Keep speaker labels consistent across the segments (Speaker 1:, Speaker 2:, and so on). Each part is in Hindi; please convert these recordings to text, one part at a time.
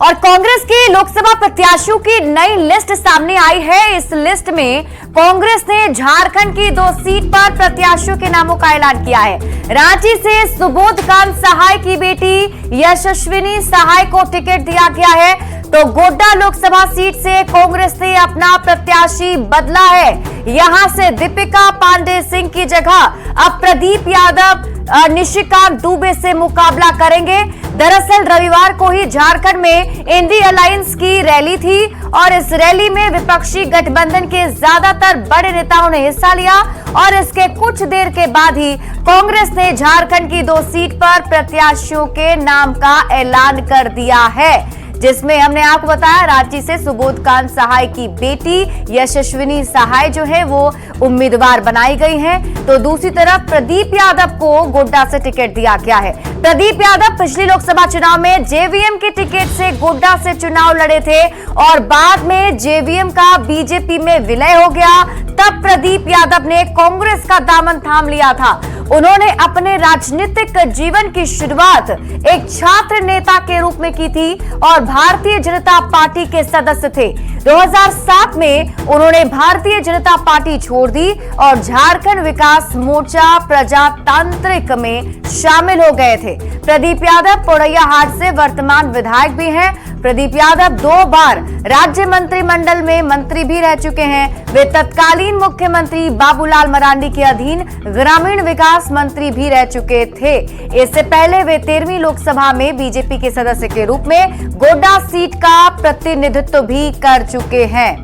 Speaker 1: और कांग्रेस के लोकसभा प्रत्याशियों की नई लिस्ट सामने आई है। इस लिस्ट में कांग्रेस ने झारखंड की 2 सीट पर प्रत्याशियों के नामों का ऐलान किया है। रांची से सुबोधकांत सहाय की बेटी यशस्विनी सहाय को टिकट दिया गया है, तो गोड्डा लोकसभा सीट से कांग्रेस ने अपना प्रत्याशी बदला है। यहां से दीपिका पांडे सिंह की जगह अब प्रदीप यादव निशिकांत दुबे से मुकाबला करेंगे। दरअसल रविवार को ही झारखंड में इंडी अलायंस की रैली थी और इस रैली में विपक्षी गठबंधन के ज्यादातर बड़े नेताओं ने हिस्सा लिया और इसके कुछ देर के बाद ही कांग्रेस ने झारखंड की 2 सीट पर प्रत्याशियों के नाम का ऐलान कर दिया है, जिसमें हमने आपको बताया रांची से सुबोधकांत सहाय की बेटी यशस्विनी सहाय जो है वो उम्मीदवार बनाई गई हैं, तो दूसरी तरफ प्रदीप यादव को गोड्डा से टिकट दिया गया है। प्रदीप यादव पिछली लोकसभा चुनाव में जेवीएम के टिकट से गोड्डा से चुनाव लड़े थे और बाद में जेवीएम का बीजेपी में विलय हो गया। तब प्रदीप यादव ने कांग्रेस का दामन थाम लिया था। उन्होंने अपने राजनीतिक जीवन की शुरुआत एक छात्र नेता के रूप में की थी और भारतीय जनता पार्टी के सदस्य थे। 2007 में उन्होंने भारतीय जनता पार्टी छोड़ दी और झारखंड विकास मोर्चा प्रजातांत्रिक में शामिल हो गए थे। प्रदीप यादव पोड़ैयाहाट से वर्तमान विधायक भी हैं। प्रदीप यादव 2 बार राज्य मंत्रिमंडल में मंत्री भी रह चुके हैं। वे तत्कालीन मुख्यमंत्री बाबूलाल मरांडी के अधीन ग्रामीण विकास मंत्री भी रह चुके थे। इससे पहले वे 13वीं लोकसभा में बीजेपी के सदस्य के रूप में गोड्डा सीट का प्रतिनिधित्व भी कर चुके हैं।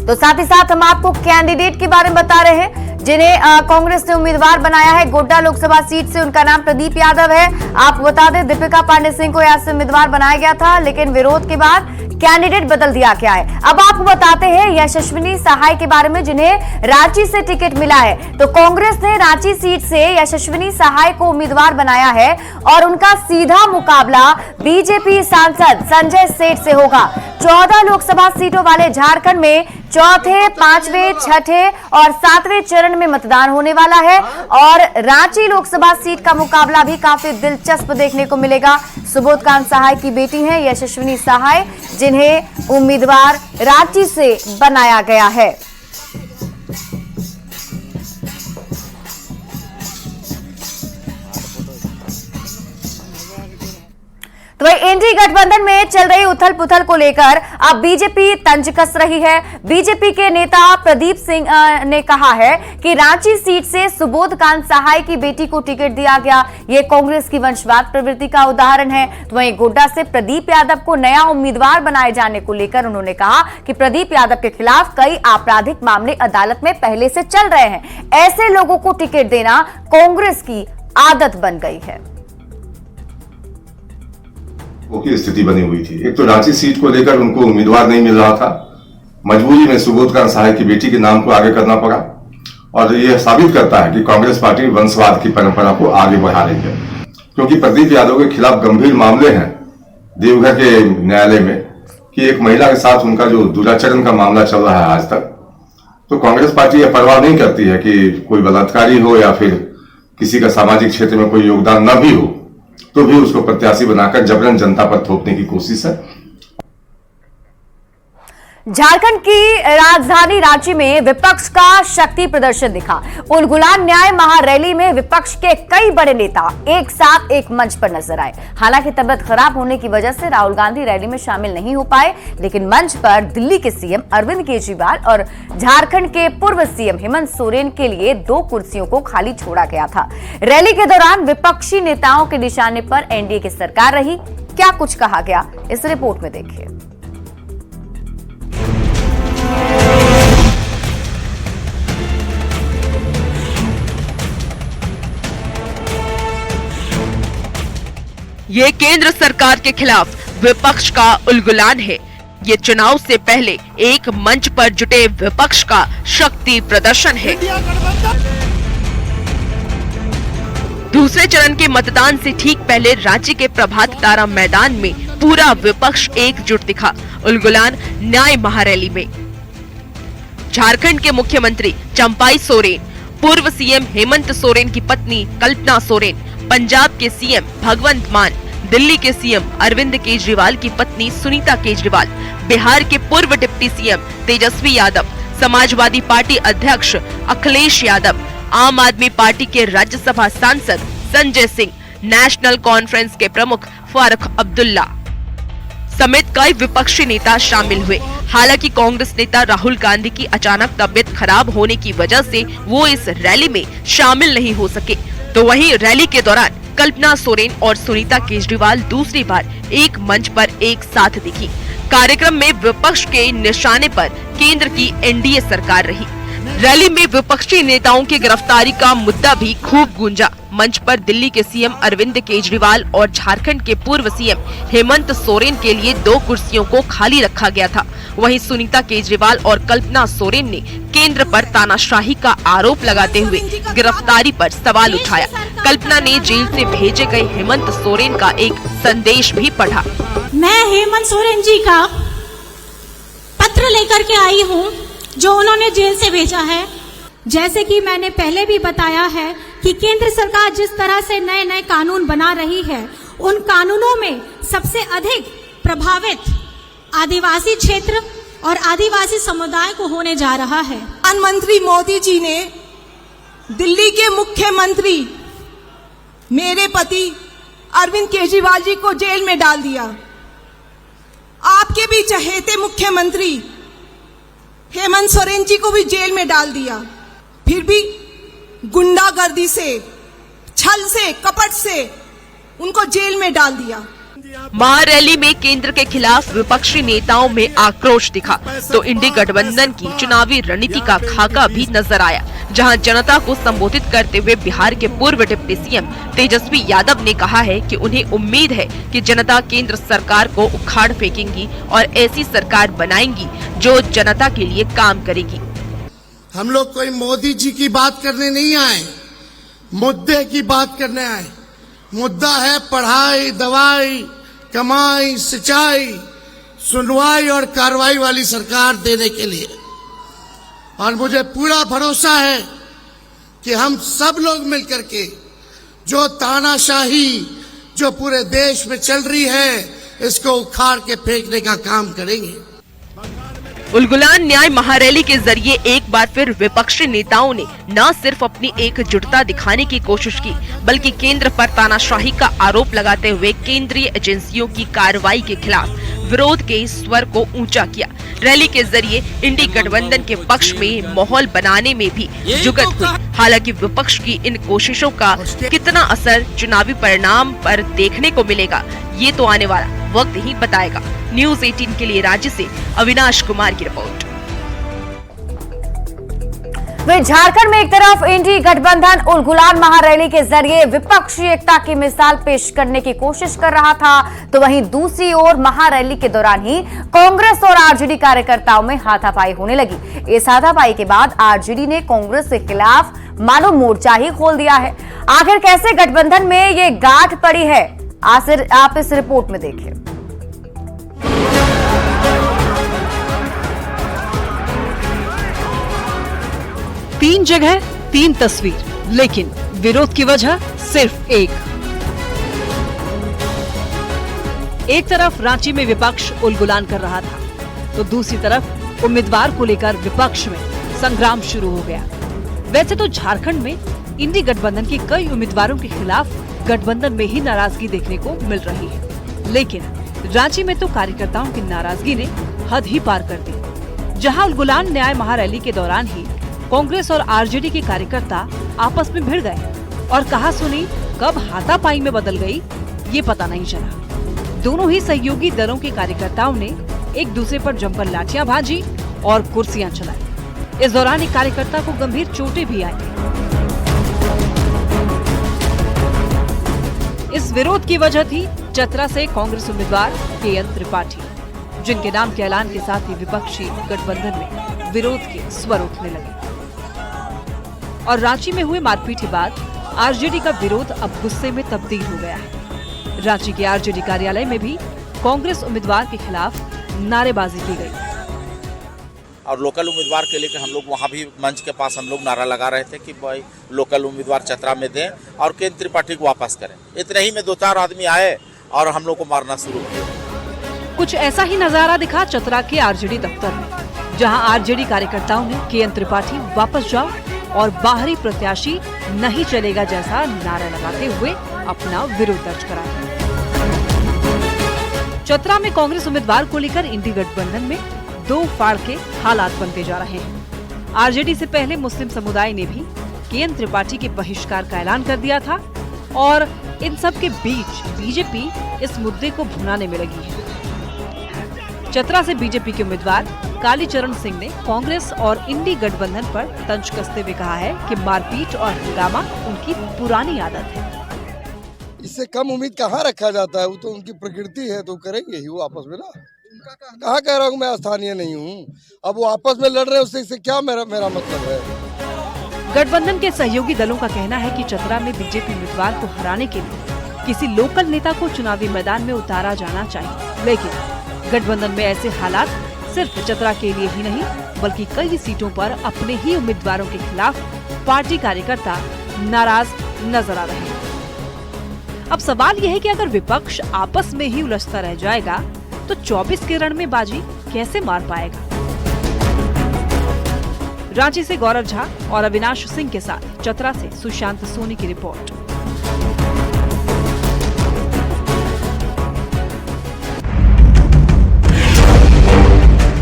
Speaker 1: तो साथ ही साथ हम आपको कैंडिडेट के बारे में बता रहे हैं जिन्हें कांग्रेस ने उम्मीदवार बनाया है गोड्डा लोकसभा सीट से। उनका नाम प्रदीप यादव है। आपको बता दें दीपिका पांडे सिंह को यहाँ से उम्मीदवार बनाया गया था, लेकिन विरोध के बाद कैंडिडेट बदल दिया गया है। अब आपको बताते हैं यशस्विनी सहाय के बारे में जिन्हें रांची से टिकट मिला है। तो कांग्रेस ने रांची सीट से यशस्विनी सहाय को उम्मीदवार बनाया है और उनका सीधा मुकाबला बीजेपी सांसद संजय सेठ से होगा। 14 लोकसभा सीटों वाले झारखंड में चौथे, 5वें, 6ठे और 7वें चरण में मतदान होने वाला है और रांची लोकसभा सीट का मुकाबला भी काफी दिलचस्प देखने को मिलेगा। सुबोधकांत सहाय की बेटी हैं यशस्विनी सहाय, जिन्हें उम्मीदवार रांची से बनाया गया है। तो एनडीए गठबंधन में चल रही उथल पुथल को लेकर अब बीजेपी तंज कस रही है। बीजेपी के नेता प्रदीप सिंह ने कहा है कि रांची सीट से सुबोधकांत सहाय की बेटी को टिकट दिया गया, ये कांग्रेस की वंशवाद प्रवृत्ति का उदाहरण है। तो वहीं गोड्डा से प्रदीप यादव को नया उम्मीदवार बनाए जाने को लेकर उन्होंने कहा कि प्रदीप यादव के खिलाफ कई आपराधिक मामले अदालत में पहले से चल रहे हैं। ऐसे लोगों को टिकट देना कांग्रेस की आदत बन गई है।
Speaker 2: की स्थिति बनी हुई थी। एक तो रांची सीट को लेकर उनको उम्मीदवार नहीं मिल रहा था, मजबूरी में सुबोधकांत सहाय की बेटी के नाम को आगे करना पड़ा और यह साबित करता है कि कांग्रेस पार्टी वंशवाद की परंपरा को आगे बढ़ा रही है, क्योंकि प्रदीप यादव के खिलाफ गंभीर मामले हैं देवघर के न्यायालय में कि एक महिला के साथ उनका जो दुराचरण का मामला चल रहा है आज तक। तो कांग्रेस पार्टी यह परवाह नहीं करती है कि कोई बलात्कारी हो या फिर किसी का सामाजिक क्षेत्र में कोई योगदान न भी हो तो भी उसको प्रत्याशी बनाकर जबरन जनता पर थोपने की कोशिश है।
Speaker 1: झारखंड की राजधानी रांची में विपक्ष का शक्ति प्रदर्शन दिखा। उलगुलान न्याय महारैली में विपक्ष के कई बड़े नेता एक साथ एक मंच पर नजर आए। हालांकि तबियत खराब होने की वजह से राहुल गांधी रैली में शामिल नहीं हो पाए, लेकिन मंच पर दिल्ली के सीएम अरविंद केजरीवाल और झारखंड के पूर्व सीएम हेमंत सोरेन के लिए 2 कुर्सियों को खाली छोड़ा गया था। रैली के दौरान विपक्षी नेताओं के निशाने पर एनडीए की सरकार रही। क्या कुछ कहा गया, इस रिपोर्ट में देखिए।
Speaker 3: ये केंद्र सरकार के खिलाफ विपक्ष का उलगुलान है। ये चुनाव से पहले एक मंच पर जुटे विपक्ष का शक्ति प्रदर्शन है। दूसरे चरण के मतदान से ठीक पहले रांची के प्रभात तारा मैदान में पूरा विपक्ष एकजुट दिखा। उलगुलान न्याय महारैली में झारखंड के मुख्यमंत्री चंपाई सोरेन, पूर्व सीएम हेमंत सोरेन की पत्नी कल्पना सोरेन, पंजाब के सीएम भगवंत मान, दिल्ली के सीएम अरविंद केजरीवाल की पत्नी सुनीता केजरीवाल, बिहार के पूर्व deputy CM Tejashwi Yadav, Samajwadi party अध्यक्ष अखिलेश यादव, आम आदमी पार्टी के राज्यसभा सांसद संजय सिंह, नेशनल कॉन्फ्रेंस के प्रमुख फारूक अब्दुल्ला समेत कई विपक्षी नेता शामिल हुए। हालांकि कांग्रेस नेता राहुल गांधी की अचानक तबीयत खराब होने की वजह से वो इस रैली में शामिल नहीं हो सके। तो वहीं रैली के दौरान कल्पना सोरेन और सुनीता केजरीवाल दूसरी बार एक मंच पर एक साथ दिखी। कार्यक्रम में विपक्ष के निशाने पर केंद्र की एनडीए सरकार रही। रैली में विपक्षी नेताओं की गिरफ्तारी का मुद्दा भी खूब गूंजा। मंच पर दिल्ली के सीएम अरविंद केजरीवाल और झारखंड के पूर्व सीएम हेमंत सोरेन के लिए 2 कुर्सियों को खाली रखा गया था। वहीं सुनीता केजरीवाल और कल्पना सोरेन ने केंद्र पर तानाशाही का आरोप लगाते हुए गिरफ्तारी पर सवाल उठाया। कल्पना ने जेल से भेजे गए हेमंत सोरेन का एक संदेश भी पढ़ा।
Speaker 4: मैं हेमंत सोरेन जी का पत्र लेकर के आई हूँ जो उन्होंने जेल से भेजा है। जैसे कि मैंने पहले भी बताया है कि केंद्र सरकार जिस तरह से नए नए कानून बना रही है, उन कानूनों में सबसे अधिक प्रभावित आदिवासी क्षेत्र और आदिवासी समुदाय को होने जा रहा है।
Speaker 5: प्रधानमंत्री मोदी जी ने दिल्ली के मुख्यमंत्री मेरे पति अरविंद केजरीवाल जी को जेल में डाल दिया। आपके भी चहेते मुख्यमंत्री हेमंत सोरेन जी को भी जेल में डाल दिया। फिर भी गुंडागर्दी से, छल से, कपट से उनको जेल में डाल दिया।
Speaker 3: महारैली में केंद्र के खिलाफ विपक्षी नेताओं में आक्रोश दिखा तो इंडी गठबंधन की चुनावी रणनीति का खाका भी नजर आया, जहां जनता को संबोधित करते हुए बिहार के पूर्व डिप्टी सीएम तेजस्वी यादव ने कहा है कि उन्हें उम्मीद है कि जनता केंद्र सरकार को उखाड़ फेंकेगी और ऐसी सरकार बनाएंगी जो जनता के लिए काम करेगी।
Speaker 6: हम लोग कोई मोदी जी की बात करने नहीं आए, मुद्दे की बात करने आए। मुद्दा है पढ़ाई, दवाई, कमाई, सिंचाई, सुनवाई और कार्रवाई वाली सरकार देने के लिए। और मुझे पूरा भरोसा है कि हम सब लोग मिलकर के जो तानाशाही जो पूरे देश में चल रही है, इसको उखाड़ के फेंकने का काम करेंगे।
Speaker 3: उलगुलान न्याय महारैली के जरिए एक बार फिर विपक्षी नेताओं ने न सिर्फ अपनी एकजुटता दिखाने की कोशिश की, बल्कि केंद्र पर तानाशाही का आरोप लगाते हुए केंद्रीय एजेंसियों की कार्रवाई के खिलाफ विरोध के स्वर को ऊंचा किया। रैली के जरिए इंडी गठबंधन के पक्ष में माहौल बनाने में भी जुगत हुई। हालांकि विपक्ष की इन कोशिशों का कितना असर चुनावी परिणाम पर देखने को मिलेगा, ये तो आने वाला वक्त ही बताएगा। न्यूज़ 18 के लिए राज्य से अविनाश कुमार की रिपोर्ट।
Speaker 1: वे झारखंड में एक तरफ इंडी गठबंधन उलगुलान महारैली के जरिए विपक्षी एकता की मिसाल पेश करने की कोशिश कर रहा था, तो वहीं दूसरी ओर महारैली के दौरान ही कांग्रेस और आरजेडी कार्यकर्ताओं में हाथापाई होने लगी। इस हाथापाई के बाद आरजेडी ने कांग्रेस के खिलाफ मानो मोर्चा ही खोल दिया है। आखिर कैसे गठबंधन में ये गांठ पड़ी है, आप इस रिपोर्ट में देखिए।
Speaker 7: तीन जगह तीन तस्वीर, लेकिन विरोध की वजह सिर्फ एक तरफ रांची में विपक्ष उलगुलान कर रहा था, तो दूसरी तरफ उम्मीदवार को लेकर विपक्ष में संग्राम शुरू हो गया। वैसे तो झारखंड में इंडी गठबंधन के कई उम्मीदवारों के खिलाफ गठबंधन में ही नाराजगी देखने को मिल रही है, लेकिन रांची में तो कार्यकर्ताओं की नाराजगी ने हद ही पार कर दी। जहां उलगुलान न्याय महारैली के दौरान ही कांग्रेस और आरजेडी के कार्यकर्ता आपस में भिड़ गए और कहा सुनी कब हाथापाई में बदल गई ये पता नहीं चला। दोनों ही सहयोगी दलों के कार्यकर्ताओं ने एक दूसरे पर जमकर लाठियां भाजी और कुर्सियां चलाई। इस दौरान एक कार्यकर्ता को गंभीर चोटें भी आई। इस विरोध की वजह थी चतरा से कांग्रेस उम्मीदवार केएन त्रिपाठी, जिनके नाम के ऐलान के साथ ही विपक्षी गठबंधन में विरोध के स्वर उठने लगे। और रांची में हुए मारपीट के बाद आरजेडी का विरोध अब गुस्से में तब्दील हो गया है। रांची के आरजेडी कार्यालय में भी कांग्रेस उम्मीदवार के खिलाफ नारेबाजी की गई।
Speaker 8: और लोकल उम्मीदवार के लिए हम लोग वहाँ भी मंच के पास हम लोग नारा लगा रहे थे कि भाई लोकल उम्मीदवार चतरा में दें और केएन त्रिपाठी को वापस करें। इतने ही में 2-4 आदमी आए और हम लोग को मारना शुरू किया।
Speaker 7: कुछ ऐसा ही नजारा दिखा चतरा के आरजेडी दफ्तर में, जहां आरजेडी कार्यकर्ताओं ने के.एन. त्रिपाठी वापस जाओ और बाहरी प्रत्याशी नहीं चलेगा जैसा नारा लगाते हुए अपना विरोध दर्ज कराया। चतरा में कांग्रेस उम्मीदवार को लेकर इंडी गठबंधन में दो फाड़ के हालात बनते जा रहे हैं। आरजेडी से पहले मुस्लिम समुदाय ने भी के.एन. त्रिपाठी के बहिष्कार का ऐलान कर दिया था और इन सब के बीच बीजेपी इस मुद्दे को भुनाने में लगी है। चतरा से बीजेपी के उम्मीदवार कालीचरण सिंह ने कांग्रेस और इंडी गठबंधन पर तंज कसते हुए कहा है कि मारपीट और हंगामा उनकी पुरानी आदत है।
Speaker 9: इससे कम उम्मीद कहाँ रखा जाता है, वो तो उनकी प्रकृति है, तो करेंगे ही वो आपस में ना। कहाँ कह रहा हूँ मैं स्थानीय नहीं हूँ, अब वो आपस में लड़ रहे हैं, उससे क्या मेरा मतलब है।
Speaker 7: गठबंधन के सहयोगी दलों का कहना है कि चतरा में बीजेपी उम्मीदवार को हराने के लिए किसी लोकल नेता को चुनावी मैदान में उतारा जाना चाहिए, लेकिन गठबंधन में ऐसे हालात सिर्फ चतरा के लिए ही नहीं बल्कि कई सीटों पर अपने ही उम्मीदवारों के खिलाफ पार्टी कार्यकर्ता नाराज नजर आ रहे हैं। अब सवाल यह है कि अगर विपक्ष आपस में ही उलझता रह जाएगा तो 24 के रण में बाजी कैसे मार पाएगा। रांची से गौरव झा और अविनाश सिंह के साथ चतरा से सुशांत सोनी की रिपोर्ट।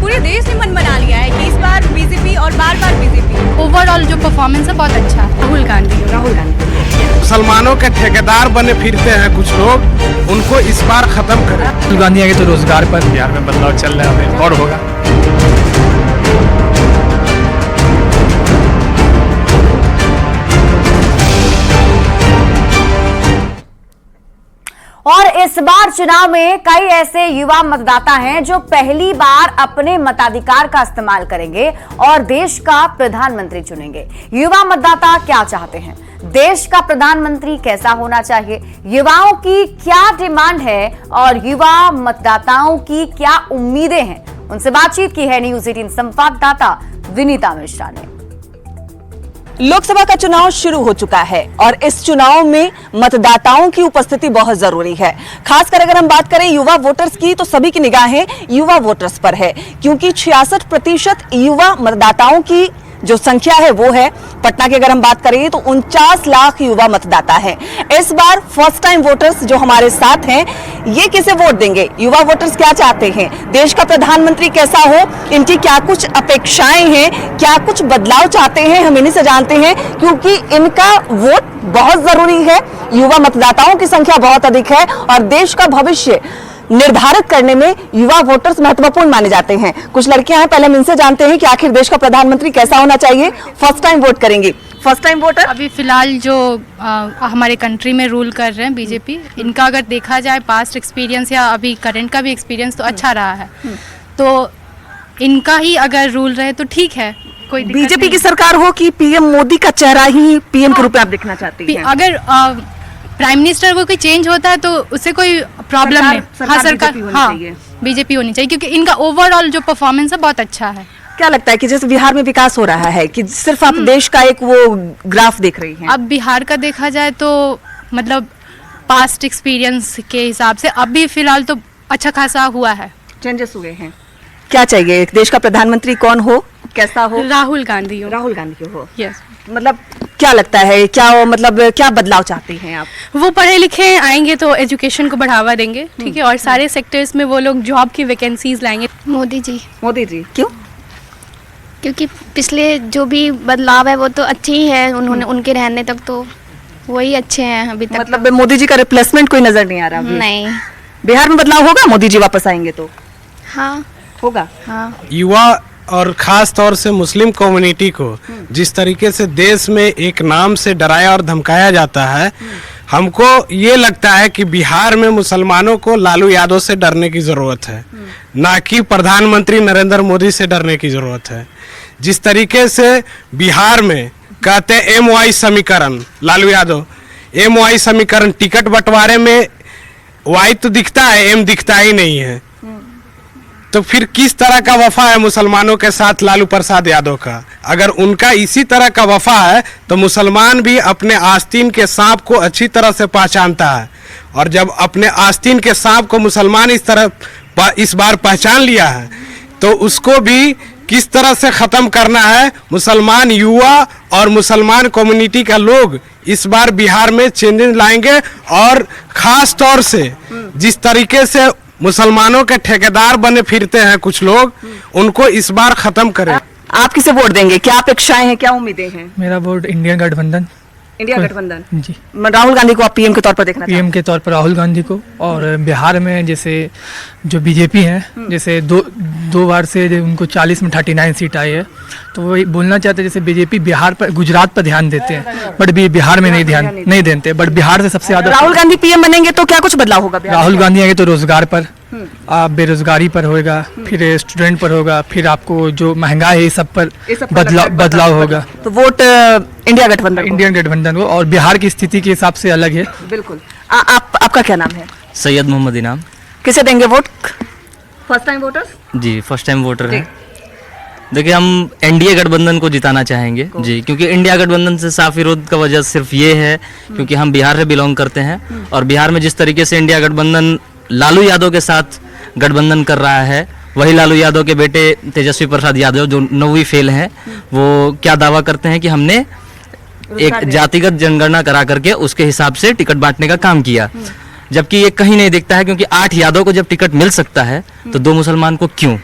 Speaker 10: पूरे देश ने मन बना लिया है कि इस बार बीजेपी और बार बीजेपी। ओवरऑल जो परफॉर्मेंस है बहुत अच्छा है। राहुल गांधी
Speaker 11: मुसलमानों के ठेकेदार बने फिरते हैं कुछ लोग, उनको इस बार खत्म करें। राहुल गांधी आगे तो रोजगार पर बिहार में बदलाव चल रहा है और होगा।
Speaker 1: और इस बार चुनाव में कई ऐसे युवा मतदाता हैं जो पहली बार अपने मताधिकार का इस्तेमाल करेंगे और देश का प्रधानमंत्री चुनेंगे। युवा मतदाता क्या चाहते हैं, देश का प्रधानमंत्री कैसा होना चाहिए, युवाओं की क्या डिमांड है और युवा मतदाताओं की क्या उम्मीदें हैं, उनसे बातचीत की है न्यूज 18 संवाददाता विनीता मिश्रा ने।
Speaker 12: लोकसभा का चुनाव शुरू हो चुका है और इस चुनाव में मतदाताओं की उपस्थिति बहुत जरूरी है। खासकर अगर हम बात करें युवा वोटर्स की तो सभी की निगाहें युवा वोटर्स पर है, क्योंकि 66% युवा मतदाताओं की जो संख्या है वो है। पटना की अगर हम बात करें तो 49 लाख युवा मतदाता है। इस बार फर्स्ट टाइम वोटर्स जो हमारे साथ हैं, ये किसे वोट देंगे, युवा वोटर्स क्या चाहते हैं, देश का प्रधानमंत्री कैसा हो, इनकी क्या कुछ अपेक्षाएं हैं, क्या कुछ बदलाव चाहते हैं, हम इन्हीं से जानते हैं, क्योंकि इनका वोट बहुत जरूरी है। युवा मतदाताओं की संख्या बहुत अधिक है और देश का भविष्य निर्धारित करने में युवा वोटर्स महत्वपूर्ण माने जाते हैं। कुछ लड़कियां हैं, पहले हम इनसे जानते हैं कि आखिर देश का प्रधानमंत्री कैसा होना चाहिए। फर्स्ट टाइम वोट करेंगी, फर्स्ट टाइम वोटर।
Speaker 10: अभी फिलहाल जो हमारे कंट्री में रूल कर रहे हैं बीजेपी, इनका अगर देखा जाए पास्ट एक्सपीरियंस या अभी करंट का भी एक्सपीरियंस तो अच्छा रहा है, तो इनका ही अगर रूल रहे तो ठीक है। कोई
Speaker 12: बीजेपी की सरकार हो कि पीएम मोदी का चेहरा ही पीएम के रूप में आप देखना चाहती हैं?
Speaker 10: अगर प्राइम मिनिस्टर को कोई चेंज होता है तो उससे कोई प्रॉब्लम नहीं। हाँ, सरकार बीजेपी होनी चाहिए, क्योंकि इनका ओवरऑल जो परफॉर्मेंस है बहुत अच्छा है।
Speaker 12: क्या लगता है कि जैसे बिहार में विकास हो रहा है कि सिर्फ आप देश का एक वो ग्राफ देख रही हैं?
Speaker 10: अब बिहार का देखा जाए तो मतलब पास्ट एक्सपीरियंस के हिसाब से अभी फिलहाल तो अच्छा खासा हुआ है,
Speaker 12: चेंजेस हुए हैं। क्या चाहिए, देश का प्रधानमंत्री कौन हो, कैसा हो?
Speaker 10: राहुल गांधी हो।
Speaker 12: राहुल गांधी हो,
Speaker 10: यस।
Speaker 12: मतलब क्या लगता है, क्या मतलब क्या बदलाव चाहते हैं आप?
Speaker 10: वो पढ़े लिखे आएंगे तो एजुकेशन को बढ़ावा देंगे, ठीक है, और सारे सेक्टर्स में वो लोग जॉब की वैकेंसीज लाएंगे।
Speaker 12: मोदी जी क्यों?
Speaker 13: क्योंकि पिछले जो भी बदलाव है वो तो अच्छे ही है, उन्होंने उनके रहने तक तो वही अच्छे हैं अभी तक।
Speaker 12: मतलब मोदी जी का रिप्लेसमेंट कोई नजर नहीं आ रहा अभी?
Speaker 13: नहीं।
Speaker 12: बिहार में बदलाव होगा मोदी जी वापस आएंगे तो?
Speaker 13: हाँ
Speaker 12: होगा।
Speaker 13: हाँ।
Speaker 11: युवा और खास तौर से मुस्लिम कम्युनिटी को जिस तरीके से देश में एक नाम से डराया और धमकाया जाता है, हमको ये लगता है कि बिहार में मुसलमानों को लालू यादव से डरने की जरूरत है, ना कि प्रधानमंत्री नरेंद्र मोदी से डरने की जरूरत है। जिस तरीके से बिहार में कहते हैं MY समीकरण, लालू यादव MY समीकरण, टिकट बंटवारे में Y तो दिखता है, M दिखता ही नहीं है, तो फिर किस तरह का वफा है मुसलमानों के साथ लालू प्रसाद यादव का? अगर उनका इसी तरह का वफा है तो मुसलमान भी अपने आस्तीन के सांप को अच्छी तरह से पहचानता है। और जब अपने आस्तीन के सांप को मुसलमान इस बार पहचान लिया है, तो उसको भी किस तरह से खत्म करना है। मुसलमान युवा और मुसलमान कम्युनिटी का लोग इस बार बिहार में चेंजेस लाएंगे, और खास तौर से जिस तरीके से मुसलमानों के ठेकेदार बने फिरते हैं कुछ लोग, उनको इस बार खत्म करें।
Speaker 12: आप किसे वोट देंगे? क्या अपेक्षाएं हैं, क्या उम्मीदें हैं?
Speaker 14: मेरा वोट इंडिया गठबंधन।
Speaker 12: इंडिया गठबंधन
Speaker 14: जी।
Speaker 12: राहुल गांधी को आप पीएम के तौर पर देखना
Speaker 14: पीएम के तौर पर राहुल गांधी को। और बिहार में जैसे जो बीजेपी है, जैसे दो बार से उनको 40 में 39 सीट आई है, तो वही बोलना चाहते हैं जैसे बीजेपी बिहार पर, गुजरात पर ध्यान देते हैं, बट बिहार में नहीं देते, बट बिहार से सबसे ज्यादा।
Speaker 12: राहुल गांधी पीएम बनेंगे तो क्या कुछ बदलाव होगा?
Speaker 14: राहुल गांधी आएंगे तो रोजगार पर, बेरोजगारी पर होगा, फिर स्टूडेंट पर होगा, फिर आपको जो महंगाई है ये सब पर बदलाव होगा।
Speaker 12: तो वोट इंडिया गठबंधन,
Speaker 14: इंडियन गठबंधन को। और बिहार की स्थिति के हिसाब से अलग है।
Speaker 12: बिल्कुल। आपका क्या नाम है?
Speaker 15: सैयद मोहम्मद इनाम।
Speaker 12: किसे देंगे वोट? First time voters?
Speaker 15: जी, फर्स्ट टाइम वोटर है। देखिए, हम एनडीए गठबंधन को जिताना चाहेंगे जी, क्योंकि इंडिया गठबंधन से साफ विरोध का वजह सिर्फ ये है क्योंकि हम बिहार से बिलोंग करते हैं, और बिहार में जिस तरीके से इंडिया गठबंधन लालू यादव के साथ गठबंधन कर रहा है, वही लालू यादव के बेटे तेजस्वी प्रसाद यादव जो 9वीं फेल हैं, वो क्या दावा करते हैं कि हमने एक जातिगत जनगणना करा करके उसके हिसाब से टिकट बांटने का काम किया, जबकि ये कहीं नहीं दिखता है। क्योंकि 8 यादव को जब टिकट मिल सकता है तो 2 मुसलमान को क्यों?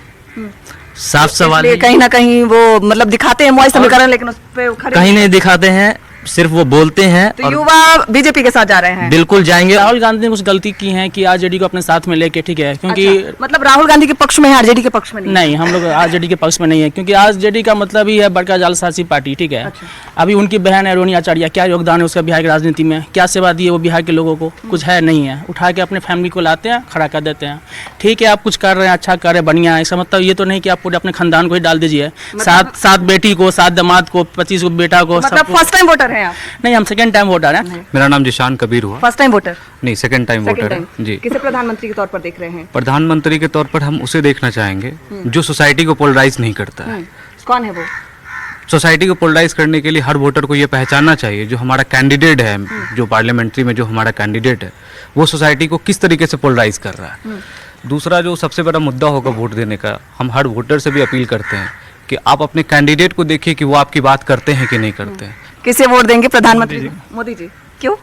Speaker 15: साफ सवाल।
Speaker 12: कहीं ना कहीं वो मतलब दिखाते हैं मुआई समीकरण, लेकिन उस पे
Speaker 15: कहीं नहीं दिखाते हैं, सिर्फ वो बोलते हैं।
Speaker 12: तो युवा बीजेपी के साथ जा रहे हैं।
Speaker 15: बिल्कुल जाएंगे।
Speaker 16: राहुल गांधी ने कुछ गलती की है कि आरजेडी को अपने साथ में लेके, ठीक है, क्योंकि
Speaker 12: मतलब राहुल गांधी के पक्ष में है, आरजेडी के पक्ष में
Speaker 16: नहीं। हम लोग आरजेडी के पक्ष में नहीं है, क्योंकि आरजेडी का मतलब ही है बड़का जालसाजी पार्टी, ठीक है। अभी उनकी बहन है रोनी आचार्य, क्या योगदान है उसका बिहार की राजनीति में? क्या सेवा दी है वो बिहार के लोगों को? कुछ है नहीं है। उठा के अपने फैमिली को लाते हैं, खड़ा कर देते हैं। ठीक है, आप कुछ कर रहे हैं, अच्छा कर रहे हैं, बढ़िया है। इसका मतलब ये तो नहीं कि आप पूरे अपने खानदान को ही डाल दीजिए, 7 बेटी को, 7 दामाद को, 25 बेटा को।
Speaker 12: फर्स्ट टाइम वोटर है आप?
Speaker 16: नहीं, हम सेकंड टाइम वोटर हैं।
Speaker 17: मेरा नाम जिशान कबीर हुआ।
Speaker 12: फर्स्ट टाइम वोटर
Speaker 17: नहीं, सेकंड टाइम वोटर है जी।
Speaker 12: किसे प्रधानमंत्री के तौर पर देख रहे हैं?
Speaker 17: प्रधानमंत्री के तौर पर हम उसे देखना चाहेंगे जो सोसाइटी को पोलराइज नहीं करता है।
Speaker 12: कौन है वो?
Speaker 17: सोसाइटी को पोलराइज करने के लिए हर वोटर को ये पहचानना चाहिए जो हमारा कैंडिडेट है, जो पार्लियामेंट्री में जो हमारा कैंडिडेट है, वो सोसाइटी को किस तरीके से पोलराइज कर रहा है। दूसरा जो सबसे बड़ा मुद्दा होगा वोट देने का, हम हर वोटर से भी अपील करते हैं कि आप अपने कैंडिडेट को देखिए कि वो आपकी बात करते हैं कि नहीं करते हैं।
Speaker 12: किसे वोट देंगे? प्रधानमंत्री मोदी जी। क्यों?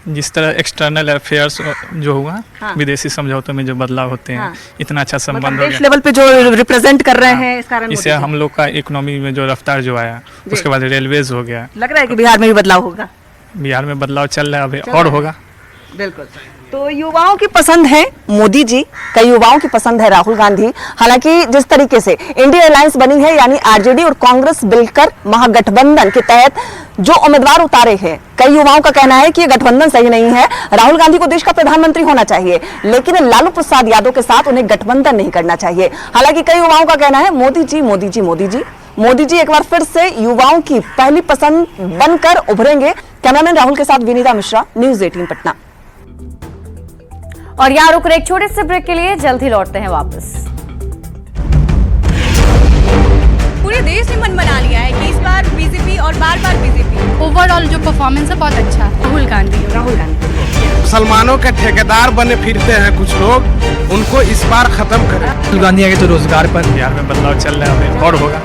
Speaker 14: जिस तरह एक्सटर्नल अफेयर्स जो हुआ, विदेशी समझौतों में जो बदलाव होते हैं, इतना अच्छा संबंध हो गया,
Speaker 12: लेवल पे जो रिप्रेजेंट कर रहे हैं, इस कारण
Speaker 14: इससे हम लोग का इकोनॉमी में जो रफ्तार जो आया, उसके बाद रेलवेज हो गया।
Speaker 12: लग रहा है कि बिहार में भी बदलाव होगा।
Speaker 14: बिहार में बदलाव चल रहा है, अभी और होगा।
Speaker 12: बिल्कुल। तो युवाओं की पसंद है मोदी जी, कई युवाओं की पसंद है राहुल गांधी। हालांकि जिस तरीके से इंडिया अलायंस बनी है, यानी आरजेडी और कांग्रेस मिलकर महागठबंधन के तहत जो उम्मीदवार उतारे हैं, कई युवाओं का कहना है कि ये गठबंधन सही नहीं है, राहुल गांधी को देश का प्रधानमंत्री होना चाहिए, लेकिन लालू प्रसाद यादव के साथ उन्हें गठबंधन नहीं करना चाहिए। हालांकि कई युवाओं का कहना है मोदी जी, मोदी जी, मोदी जी, मोदी जी एक बार फिर से युवाओं की पहली पसंद बनकर उभरेंगे। कैमरामैन राहुल के साथ विनीता मिश्रा, न्यूज 18 पटना।
Speaker 1: और यहाँ रुक रहे एक छोटे से ब्रेक के लिए, जल्द ही लौटते हैं वापस।
Speaker 18: पूरे देश ने मन बना लिया है कि इस बार बीजेपी और बार बीजेपी।
Speaker 10: ओवरऑल जो परफॉर्मेंस है बहुत अच्छा है। राहुल गांधी
Speaker 11: मुसलमानों के ठेकेदार बने फिरते हैं कुछ लोग, उनको इस बार खत्म करें।
Speaker 14: राहुल गांधी आगे तो रोजगार पर बिहार में बदलाव चल रहा है, और होगा।